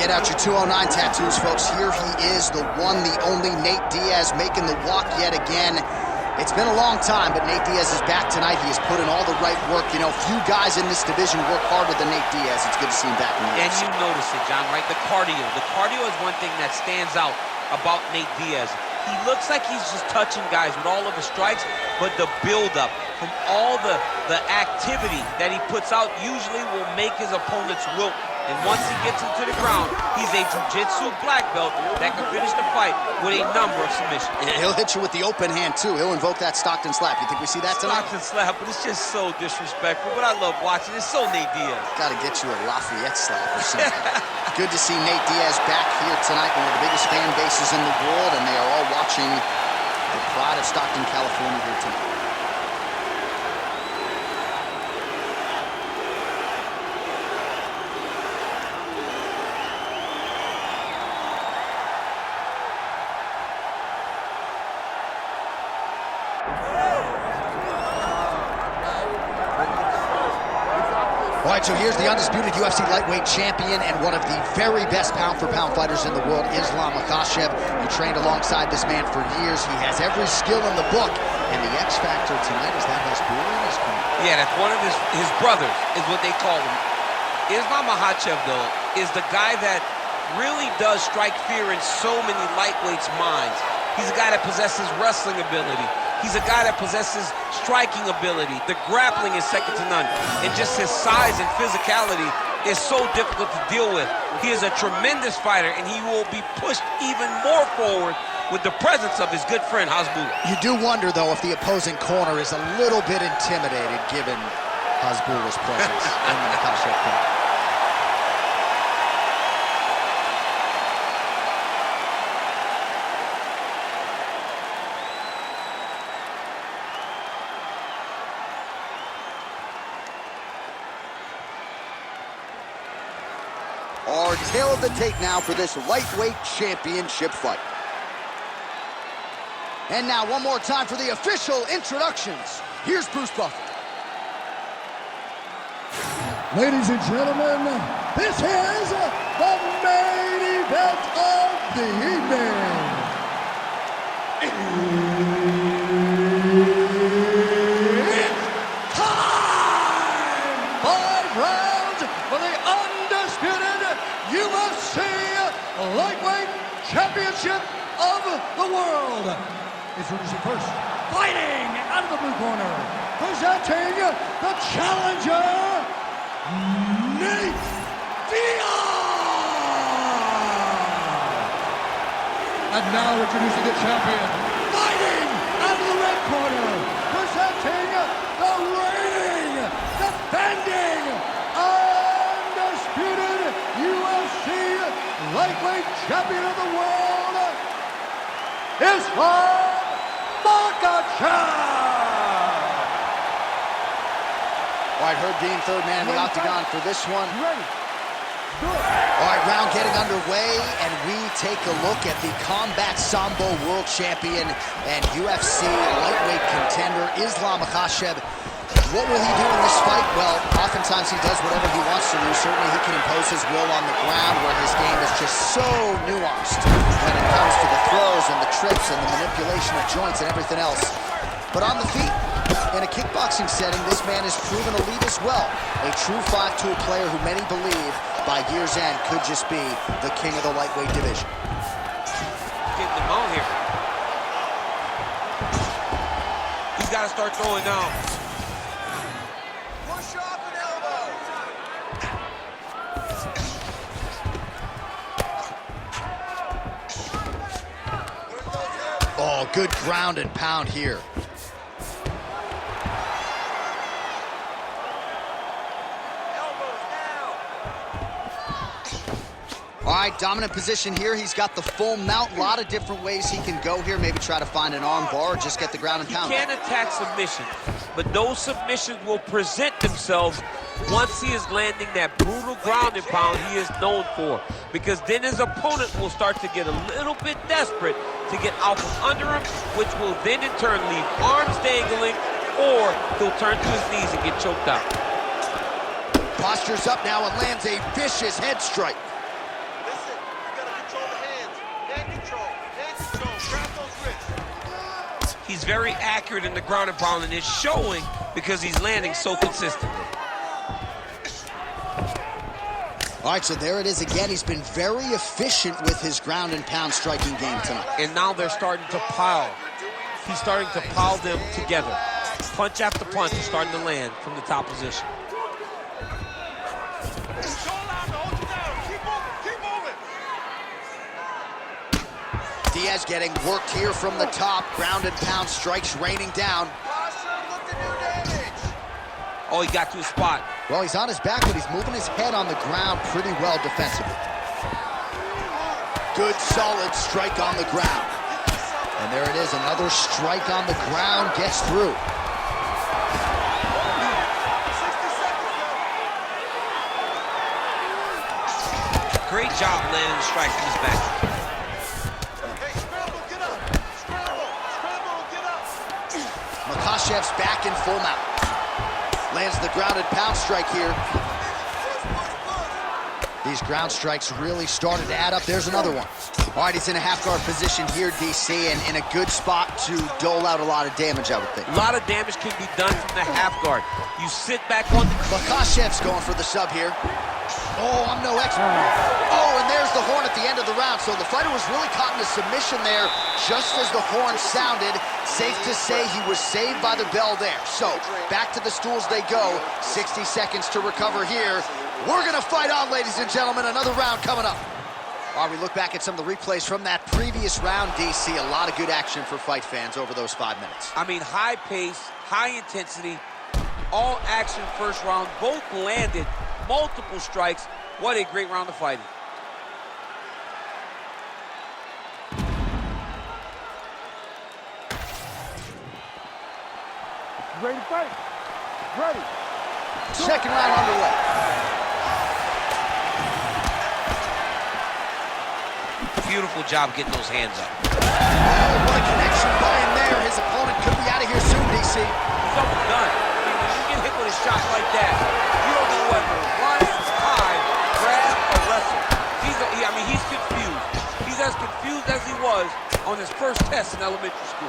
Get out your 209 tattoos, folks. Here he is, the one, the only Nate Diaz, making the walk yet again. It's been a long time, but Nate Diaz is back tonight. He has put in all the right work. You know, few guys in this division work harder than Nate Diaz. It's good to see him back in the UFC. And you notice it, John, right? The cardio. The cardio is one thing that stands out about Nate Diaz. He looks like he's just touching guys with all of his strikes, but the build-up from all the activity that he puts out usually will make his opponents wilt. And once he gets into the ground, he's a jiu-jitsu black belt that can finish the fight with a number of submissions. Yeah, he'll hit you with the open hand, too. He'll invoke that Stockton slap. You think we see that tonight? Stockton slap, but it's just so disrespectful. But I love watching it. It's so Nate Diaz. Got to get you a Lafayette slap or something. Good to see Nate Diaz back here tonight, one of the biggest fan bases in the world, and they are all watching the pride of Stockton, California here tonight. All right, so here's the undisputed UFC lightweight champion and one of the very best pound-for-pound fighters in the world, Islam Makhachev. He trained alongside this man for years. He has every skill in the book, and the X factor tonight is that Hasbulla in his corner. Yeah, that's one of his brothers, is what they call him. Islam Makhachev, though, is the guy that really does strike fear in so many lightweights' minds. He's a guy that possesses wrestling ability. He's a guy that possesses striking ability. The grappling is second to none. And just his size and physicality is so difficult to deal with. He is a tremendous fighter, and he will be pushed even more forward with the presence of his good friend, Hasbulla. You do wonder, though, if the opposing corner is a little bit intimidated given Hasbulla's presence in the Makhachev corner. Our tail of the tape now for this lightweight championship fight. And now one more time for the official introductions. Here's Bruce Buffer. Ladies and gentlemen, this is the main event of the evening. It's time! 5 rounds for the undisputed UFC Lightweight Championship of the World. Introducing first, fighting out of the blue corner, presenting the challenger, Nate Diaz. And now introducing the champion, fighting out of the red corner, presenting the reigning, defending, undisputed UFC lightweight champion of the world, Islam Makhachev. All right, Herb Dean, third man in the octagon for this one. Ready. Good. All right, round getting underway, and we take a look at the Combat Sambo world champion and UFC lightweight contender, Islam Makhachev. What will he do in this fight? Well, oftentimes he does whatever he wants to do. Certainly he can impose his will on the ground, where his game is just so nuanced when it comes to the throws and the trips and the manipulation of joints and everything else. But on the feet, in a kickboxing setting, this man has proven elite as well. A true 5-tool player who many believe by year's end could just be the king of the lightweight division. Getting them on here. He's got to start throwing down. Push off an elbow. Oh, good ground and pound here. All right, dominant position here. He's got the full mount. A lot of different ways he can go here. Maybe try to find an arm bar or just get the ground and pound. He can attack submission, but those submissions will present themselves once he is landing that brutal ground and pound he is known for. Because then his opponent will start to get a little bit desperate to get out from under him, which will then in turn leave arms dangling, or he'll turn to his knees and get choked out. Postures up now and lands a vicious head strike. This He's very accurate in the ground and pound, and it's showing because he's landing so consistently. All right, so there it is again. He's been very efficient with his ground and pound striking game tonight. And now they're starting to pile. He's starting to pile them together. Punch after punch is starting to land from the top position. Diaz getting worked here from the top. Ground and pound strikes raining down. Oh, he got to his spot. Well, he's on his back, but he's moving his head on the ground pretty well defensively. Good, solid strike on the ground. And there it is, another strike on the ground, gets through. Great job landing the strike from his back. Makhachev's back in full mount. Lands the ground and pound strike here. These ground strikes really started to add up. There's another one. All right, he's in a half-guard position here, DC, and in a good spot to dole out a lot of damage, I would think. A lot of damage can be done from the half-guard. You sit back on the... Makhachev's going for the sub here. Oh, I'm no expert. Oh, and there's the horn at the end of the round. So the fighter was really caught in a submission there just as the horn sounded. Safe to say he was saved by the bell there. So back to the stools they go. 60 seconds to recover here. We're going to fight on, ladies and gentlemen. Another round coming up. All right, we look back at some of the replays from that previous round, DC. A lot of good action for fight fans over those 5 minutes. I mean, high pace, high intensity, all action first round. Both landed multiple strikes. What a great round of fighting. Ready to fight. Ready. Second round underway. Beautiful job getting those hands up. Oh, what a connection by him there. His opponent could be out of here soon, DC. Something done. I mean, when you get hit with a shot like that, you don't know whether to run, hide, grab, or wrestle. He's confused. He's as confused as he was on his first test in elementary school.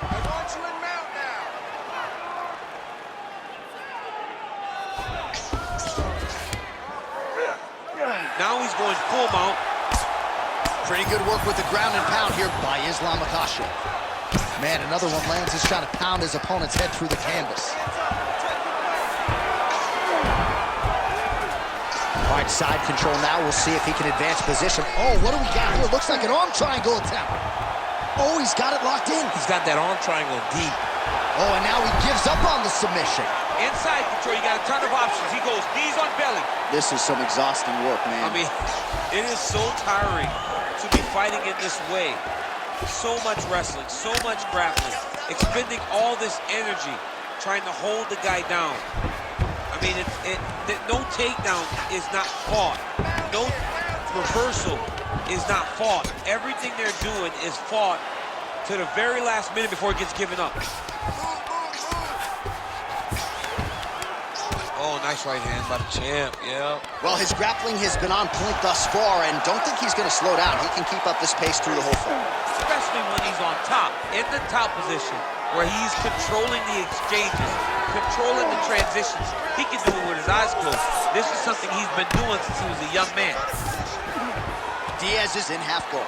I want you in mount now. Now he's going full mount. Pretty good work with the ground and pound here by Islam Makhachev. Man, another one lands. He's trying to pound his opponent's head through the canvas. All right, side control now. We'll see if he can advance position. Oh, what do we got here? Looks like an arm triangle attempt. Oh, he's got it locked in. He's got that arm triangle deep. Oh, and now he gives up on the submission. Inside control, you got a ton of options. He goes knees on belly. This is some exhausting work, man. I mean, it is so tiring to be fighting in this way. So much wrestling, so much grappling, expending all this energy trying to hold the guy down. I mean, no takedown is not fought. No reversal is not fought. Everything they're doing is fought to the very last minute before it gets given up. Oh, nice right hand by the champ, yeah. Well, his grappling has been on point thus far, and don't think he's going to slow down. He can keep up this pace through the whole fight. Especially when he's on top, in the top position, where he's controlling the exchanges, controlling the transitions. He can do it with his eyes closed. This is something he's been doing since he was a young man. Diaz is in half guard.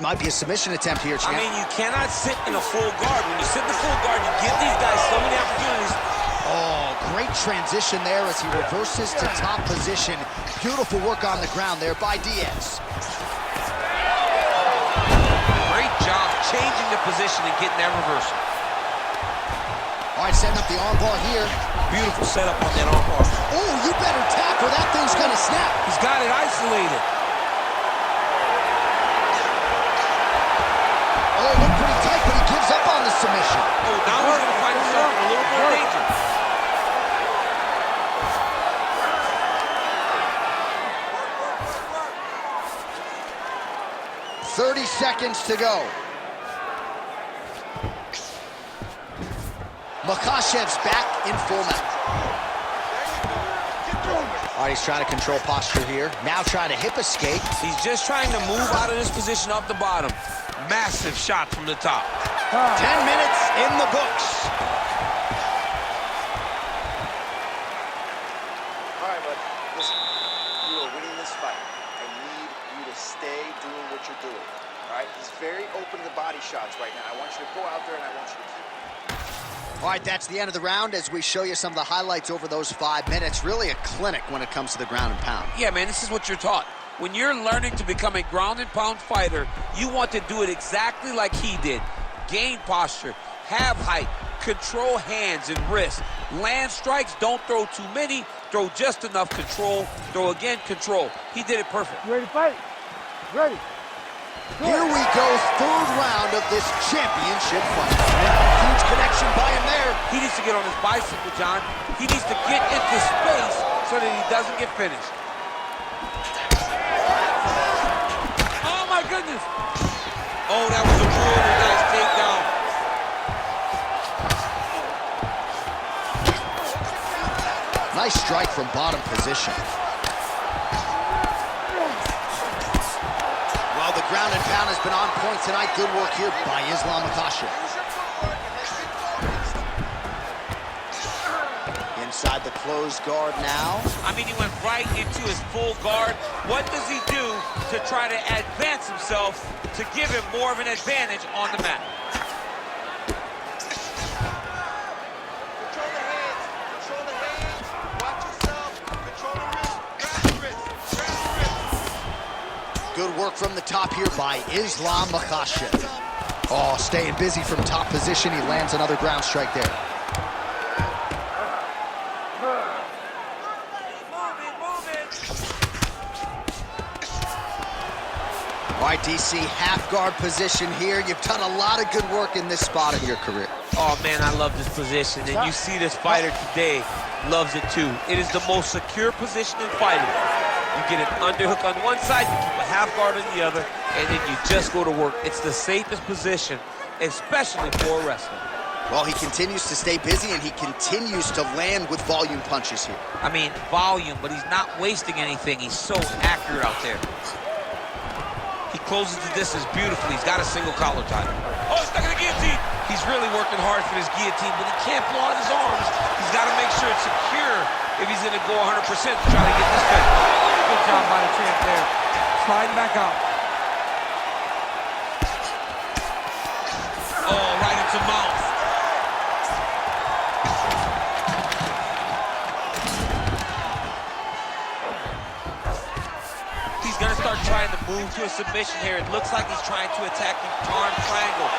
Might be a submission attempt here, champ. I mean, you cannot sit in a full guard. When you sit in the full guard, you give these guys so many opportunities. Oh, great transition there as he reverses to top position. Beautiful work on the ground there by Diaz. Great job changing the position and getting that reversal. All right, setting up the armbar here. Beautiful setup on that armbar. Oh, you better tap or that thing's gonna snap. He's got it isolated. Oh, it looked pretty tight, but he gives up on the submission. Oh, now he's gonna find himself in a little more danger. 30 seconds to go. Makhachev's back in full mount. All right, he's trying to control posture here. Now trying to hip escape. He's just trying to move out of this position off the bottom. Massive shot from the top. 10 minutes in the books. All right, bud. Listen, you are winning this fight. I need you to stay doing what you're doing. All right? He's very open to body shots right now. I want you to go out there and I want you to keep it. All right, that's the end of the round as we show you some of the highlights over those 5 minutes. Really a clinic when it comes to the ground and pound. Yeah, man, this is what you're taught. When you're learning to become a ground and pound fighter, you want to do it exactly like he did. Gain posture, have height, control hands and wrists. Land strikes, don't throw too many, throw just enough, control, throw again, control. He did it perfect. You ready to fight? Ready. Here we go, third round of this championship fight. Huge connection by him there. He needs to get on his bicycle, John. He needs to get into space so that he doesn't get finished. Oh, my goodness. Oh, that was a really nice takedown. Nice strike from bottom position. Well, the ground and pound has been on point tonight. Good work here by Islam Makhachev. Inside the closed guard now. I mean, he went right into his full guard. What does he do to try to advance himself to give him more of an advantage on the mat? Control the hands. Control the hands. Watch yourself. Control the wrist. Grab the wrist. Grab the wrist. Good work from the top here by Islam Makhachev. Oh, staying busy from top position. He lands another ground strike there. All right, DC, half guard position here. You've done a lot of good work in this spot in your career. Oh, man, I love this position. And you see this fighter today loves it, too. It is the most secure position in fighting. You get an underhook on one side, you keep a half guard on the other, and then you just go to work. It's the safest position, especially for a wrestler. Well, he continues to stay busy, and he continues to land with volume punches here. I mean, volume, but he's not wasting anything. He's so accurate out there. He closes the distance beautifully. He's got a single collar tie. Oh, stuck in the guillotine. He's really working hard for this guillotine, but he can't blow out his arms. He's got to make sure it's secure if he's going to go 100% to try to get this finish. Good job by the champ there. Sliding back out. Oh, right into mouth. He's going to start trying to move to a submission here. It looks like he's trying to attack the arm triangle.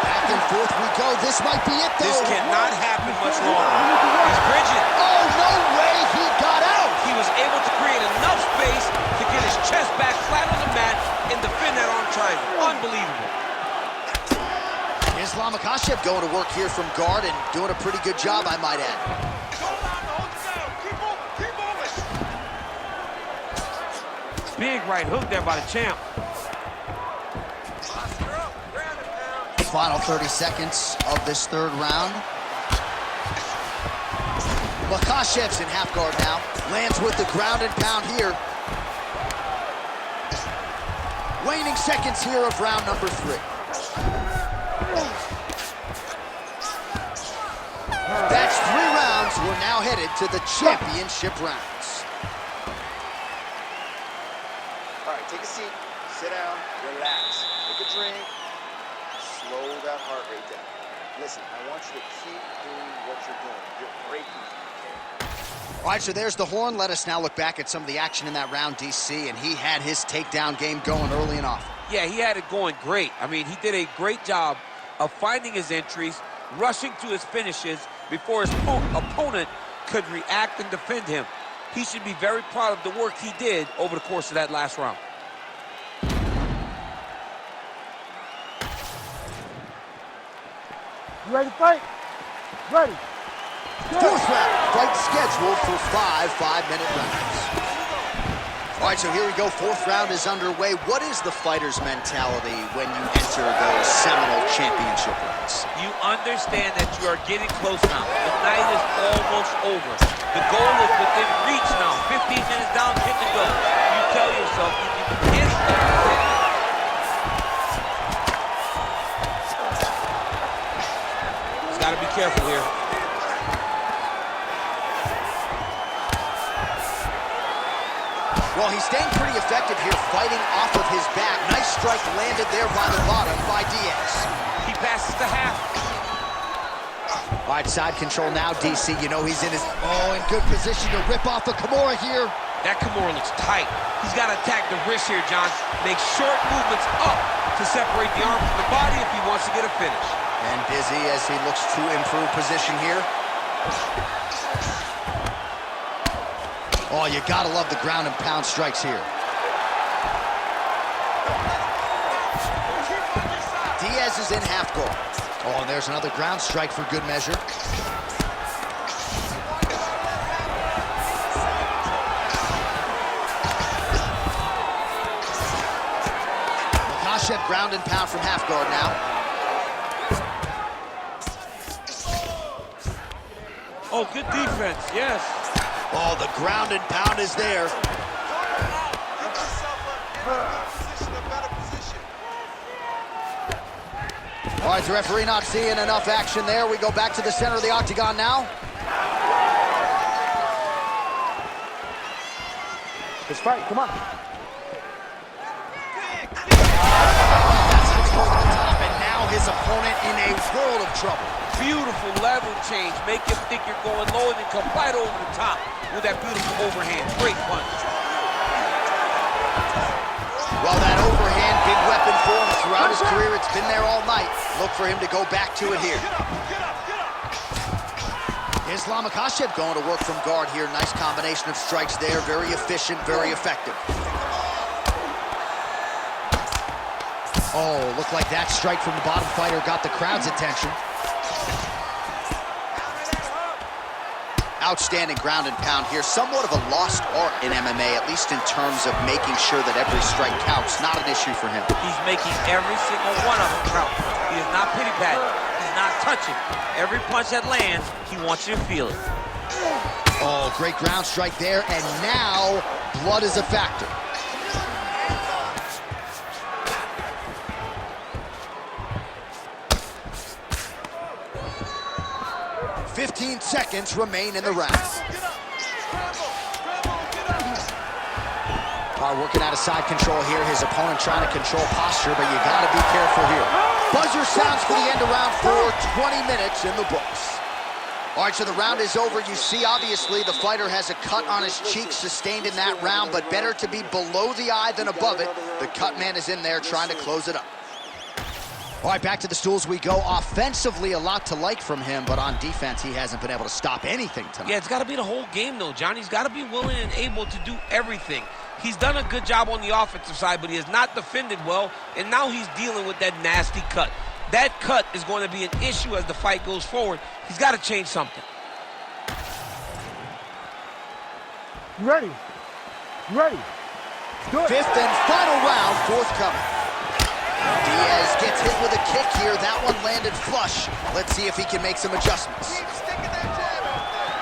Back and forth we go. This might be it, though. This cannot happen much longer. He's bridging. Oh, no way. He got out. He was able to create enough space to get his chest back flat on the mat and defend that arm triangle. Unbelievable. Islam Makhachev going to work here from guard and doing a pretty good job, I might add. Big right hook there by the champ. Final 30 seconds of this third round. Makhachev's in half guard now. Lands with the ground and pound here. Waning seconds here of round number 3. That's 3 rounds. We're now headed to the championship rounds. All right, take a seat, sit down, relax, take a drink, slow that heart rate down. Listen, I want you to keep doing what you're doing. You're breaking. All right, so there's the horn. Let us now look back at some of the action in that round, DC, and he had his takedown game going early and often. Yeah, he had it going great. I mean, he did a great job of finding his entries, rushing to his finishes before his opponent could react and defend him. He should be very proud of the work he did over the course of that last round. You ready to fight? Ready. Fourth round, fight scheduled for 5 5-minute rounds. All right, so here we go. Fourth round is underway. What is the fighter's mentality when you enter those seminal championship rounds? You understand that you are getting close now. The night is almost over. The goal is within reach now, 15 Well, he's staying pretty effective here, fighting off of his back. Nice strike landed there by the bottom by Diaz. He passes the half. All right, side control now, DC. You know he's in good position to rip off a Kimura here. That Kimura looks tight. He's got to attack the wrist here, John. Make short movements up to separate the arm from the body if he wants to get a finish. And busy as he looks to improve position here. Oh, you gotta love the ground and pound strikes here. Diaz is in half guard. Oh, and there's another ground strike for good measure. Makhachev ground and pound from half guard now. Oh, good defense, yes. Oh, the ground and pound is there. All right, the referee not seeing enough action there. We go back to the center of the octagon now. Let's fight, come on. That's what's going to the top, and now his opponent in a world of trouble. Beautiful level change. Make him think you're going low and then come right over the top with that beautiful overhand. Great punch. Well, that overhand, big weapon for him throughout his career. It's been there all night. Look for him to go back to it here. Makhachev going to work from guard here. Nice combination of strikes there. Very efficient, very effective. Oh, looked like that strike from the bottom fighter got the crowd's attention. Outstanding ground and pound here. Somewhat of a lost art in MMA, at least in terms of making sure that every strike counts. Not an issue for him. He's making every single one of them count. He is not pity-patting. He's not touching. Every punch that lands, he wants you to feel it. Oh, great ground strike there, and now blood is a factor. "15 seconds remain in the round. All right, working out of side control here. His opponent trying to control posture, but you got to be careful here. Buzzer sounds for the end of round 4, 20 minutes in the books. All right, so the round is over. You see, obviously, the fighter has a cut on his cheek sustained in that round, but better to be below the eye than above it. The cut man is in there trying to close it up. All right, back to the stools we go. Offensively, a lot to like from him, but on defense, he hasn't been able to stop anything tonight. Yeah, it's got to be the whole game, though, John. He's got to be willing and able to do everything. He's done a good job on the offensive side, but he has not defended well, and now he's dealing with that nasty cut. That cut is going to be an issue as the fight goes forward. He's got to change something. You ready? You ready? Do it. Fifth and final round, forthcoming. Diaz gets hit with a kick here. That one landed flush. Let's see if he can make some adjustments. Keep sticking that jab out there.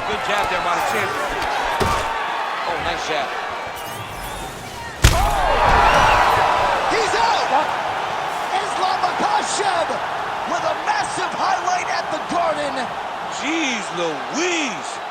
Good jab there by the champion. Oh, nice jab. He's out! Makhachev with a massive highlight at the Garden. Jeez Louise.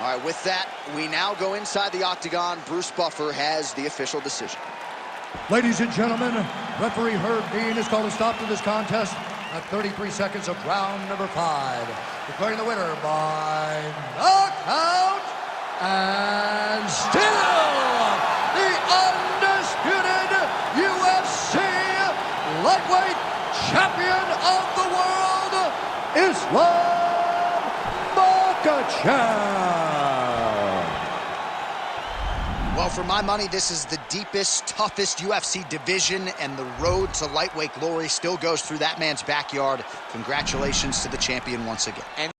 All right, with that, we now go inside the octagon. Bruce Buffer has the official decision. Ladies and gentlemen, referee Herb Dean has called a stop to this contest at 33 seconds of round number 5, declaring the winner by knockout and still the undisputed UFC lightweight champion of the world, Islam Makhachev. Well, for my money, this is the deepest, toughest UFC division, and the road to lightweight glory still goes through that man's backyard. Congratulations to the champion once again.